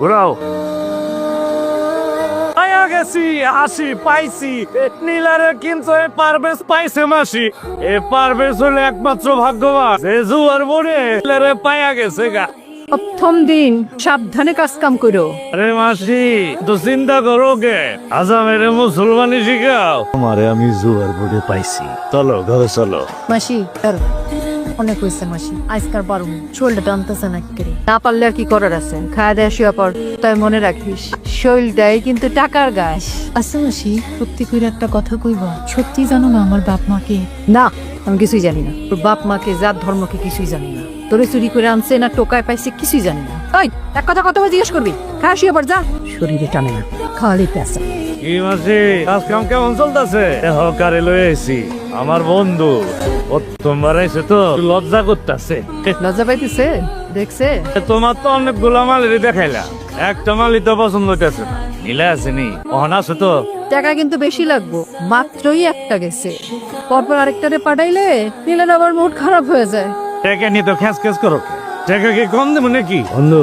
ঘুরাও। গেছি আসি পাইছি নীলারে, কিন্তু পারভেজ পাইছে মাসি। এ পারভেজ হলো একমাত্র ভাগ্যবান যে জুয়ার বোরে নীলারে পাইয়া গেছে গা। প্রথম দিন সাবধানে কাজ কাম করো। আরে মাসি তো চিন্তা করো গে, আজামের মুসলমানি শিখাও। আমারে আমি জুয়ার বোর্ডে পাইছি, চলো ঘরে চলো। মাসি অনেক হয়েছে মাসি, আজকাল পারবো শরীরটা টানতেছে না করে। না পারলে আর কি করার আছে, খাওয়া দেওয়া শুয়ে পর। তাই মনে রাখিস শরীরটাই কিন্তু টাকার গাছ। আচ্ছা মাসি, সত্যি করে একটা কথা কইবা, সত্যি জানো না আমার বাপ মাকে? না, আমি কিছুই জানি না। তোর বাপ মাকে, জাত ধর্মকে কিছুই জানি না। তোরে চুরি করে আনছে না টোকায় পাইছে কিছুই জানি না। ওই এক কথা কতবার জিজ্ঞেস করবি? খাওয়া শুয়ে পর যা, শরীরে টানে না, খাওয়ালি পেঁচা। কি মাসি কাজ কাম কেমন চলতেছে? হকারে লয়ে আইছি আমার বন্ধু, প্রথমবার আইছে তো লজ্জা করতেছে। লজ্জা পাইতেছে দেখছে? তোমার তো অনেকগুলা মালেরই দেখাইলা, একটা মালই তো পছন্দ হইতেছে না। নীলা আসেনি, অহন আছে তো? টাকা কিন্তু বেশি লাগবো, মাত্রই একটা গেছে। পরপর আরেকটারে পাঠাইলে নীলের আবার মুড খারাপ হয়ে যায়। টাকা নিয়ে তো খ্যাস খ্যাস করো, টাকা কি কম দেবো নাকি? বন্ধু